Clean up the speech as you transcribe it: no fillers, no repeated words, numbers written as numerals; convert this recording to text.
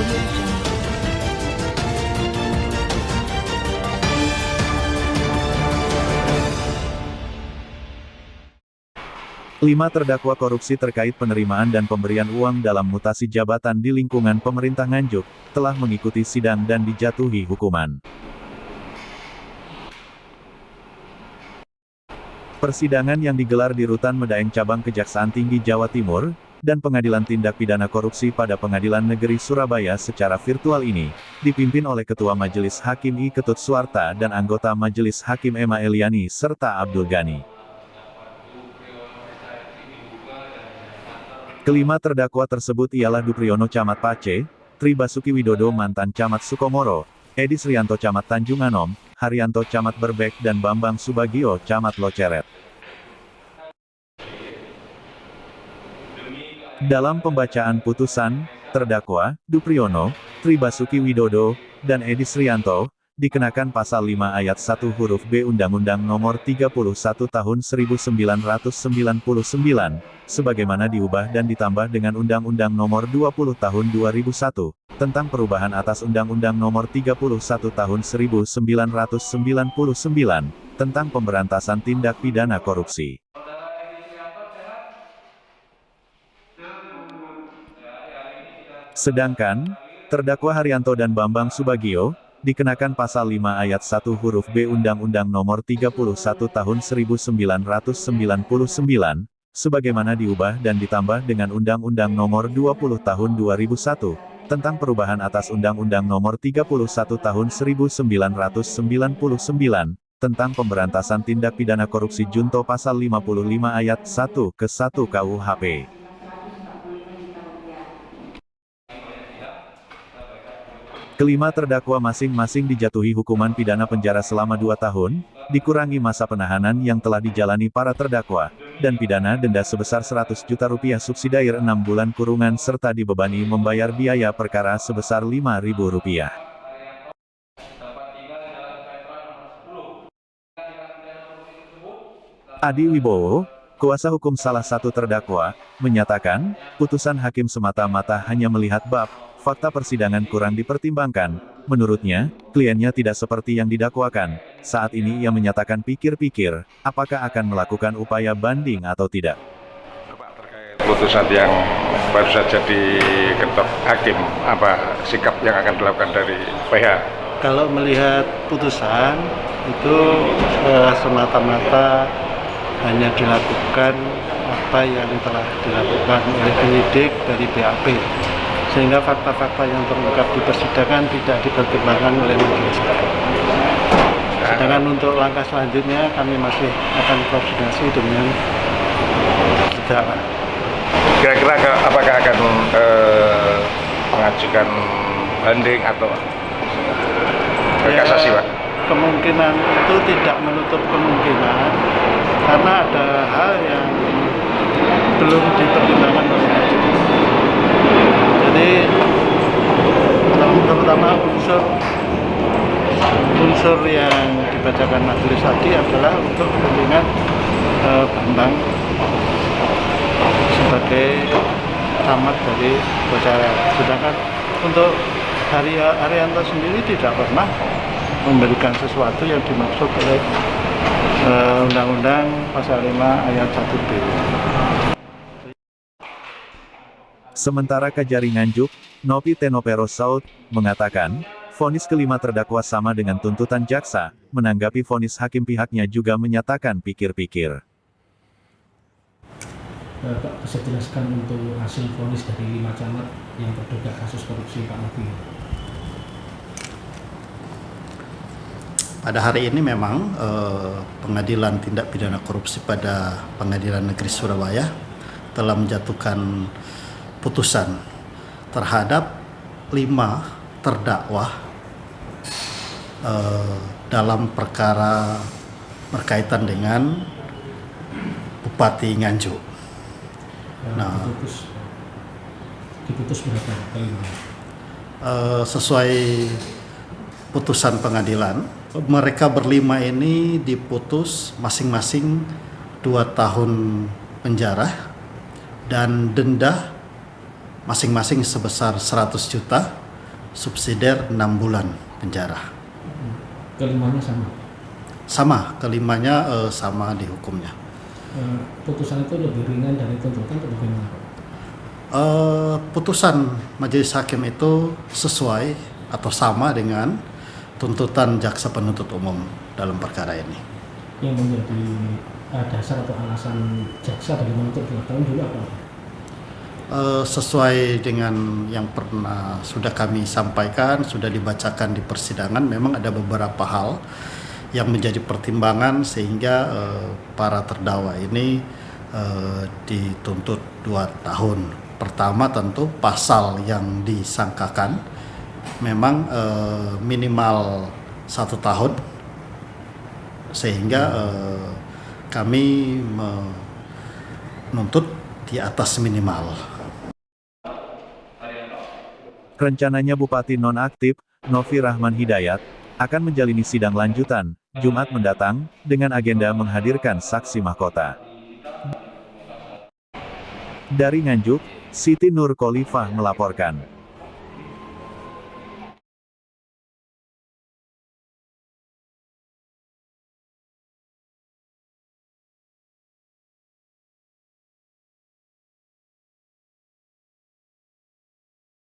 Audio Jungle. 5 terdakwa korupsi terkait penerimaan dan pemberian uang dalam mutasi jabatan di lingkungan pemerintah Nganjuk, telah mengikuti sidang dan dijatuhi hukuman. Persidangan yang digelar di Rutan Medaeng Cabang Kejaksaan Tinggi Jawa Timur, dan Pengadilan Tindak Pidana Korupsi pada Pengadilan Negeri Surabaya secara virtual ini, dipimpin oleh Ketua Majelis Hakim I Ketut Suwarta dan anggota Majelis Hakim Emma Eliani serta Abdul Ghani. Kelima terdakwa tersebut ialah Dupriyono Camat Pace, Tri Basuki Widodo mantan Camat Sukomoro, Edi Srianto Camat Tanjung Anom, Haryanto Camat Berbek dan Bambang Subagio Camat Loceret. Dalam pembacaan putusan, terdakwa, Dupriyono, Tri Basuki Widodo, dan Edi Srianto, dikenakan pasal 5 ayat 1 huruf B Undang-Undang Nomor 31 Tahun 1999, sebagaimana diubah dan ditambah dengan Undang-Undang Nomor 20 Tahun 2001, tentang perubahan atas Undang-Undang Nomor 31 Tahun 1999, tentang pemberantasan tindak pidana korupsi. Sedangkan, terdakwa Haryanto dan Bambang Subagio, dikenakan pasal 5 ayat 1 huruf B Undang-Undang Nomor 31 Tahun 1999, sebagaimana diubah dan ditambah dengan Undang-Undang Nomor 20 Tahun 2001, tentang perubahan atas Undang-Undang Nomor 31 Tahun 1999, tentang pemberantasan tindak pidana korupsi junto pasal 55 ayat 1 ke 1 KUHP. Kelima terdakwa masing-masing dijatuhi hukuman pidana penjara selama 2 tahun, dikurangi masa penahanan yang telah dijalani para terdakwa, dan pidana denda sebesar 100 juta rupiah subsidiar 6 bulan kurungan serta dibebani membayar biaya perkara sebesar Rp5.000. Adi Wibowo, kuasa hukum salah satu terdakwa, menyatakan, putusan hakim semata-mata hanya melihat bab, fakta persidangan kurang dipertimbangkan. Menurutnya, kliennya tidak seperti yang didakwakan. Saat ini ia menyatakan pikir-pikir, apakah akan melakukan upaya banding atau tidak. Terkait putusan yang baru saja diketok hakim, apa sikap yang akan dilakukan dari PH? Kalau melihat putusan, itu semata-mata hanya dilakukan apa yang telah dilakukan oleh penyidik dari BAP. Sehingga fakta-fakta yang terungkap di persidangan tidak dipertimbangkan oleh majelis hakim. Sedangkan untuk langkah selanjutnya kami masih akan koordinasi dengan terdakwa. Kira-kira apakah akan mengajukan banding atau kasasi, Pak? Kemungkinan itu tidak menutup kemungkinan karena ada hal yang belum dipertimbangkan oleh majelis. Jadi terutama unsur yang dibacakan majelis tadi adalah untuk kepentingan Bambang sebagai camat dari Loceret. Sedangkan untuk Haryanto sendiri tidak pernah memberikan sesuatu yang dimaksud oleh Undang-Undang Pasal 5 Ayat 1B. Sementara Kajari Nganjuk, Nopi Tenopero Saud, mengatakan, vonis kelima terdakwa sama dengan tuntutan jaksa. Menanggapi vonis hakim, pihaknya juga menyatakan pikir-pikir. Pak, bisa jelaskan untuk hasil vonis dari 5 camat yang terduga kasus korupsi Pak Nopi? Pada hari ini memang Pengadilan Tindak Pidana Korupsi pada Pengadilan Negeri Surabaya telah menjatuhkan putusan terhadap 5 terdakwa dalam perkara berkaitan dengan Bupati Nganjuk. Diputus berapa kali? Sesuai putusan pengadilan, mereka berlima ini diputus masing-masing 2 tahun penjara dan denda masing-masing sebesar 100 juta subsidiar 6 bulan penjara. Kelimanya sama. Sama, kelimanya sama di hukumnya. Putusan itu lebih ringan dari tuntutan atau bagaimana, Pak? Putusan majelis hakim itu sesuai atau sama dengan tuntutan jaksa penuntut umum dalam perkara ini. Yang menjadi dasar atau alasan jaksa dari menuntut 2 tahun dulu apa? Sesuai dengan yang pernah sudah kami sampaikan, sudah dibacakan di persidangan, memang ada beberapa hal yang menjadi pertimbangan sehingga para terdakwa ini dituntut 2 tahun. Pertama tentu pasal yang disangkakan memang minimal 1 tahun, sehingga kami menuntut di atas minimal. Rencananya Bupati nonaktif, Novi Rahman Hidayat, akan menjalani sidang lanjutan, Jumat mendatang, dengan agenda menghadirkan saksi mahkota. Dari Nganjuk, Siti Nur Khalifah melaporkan.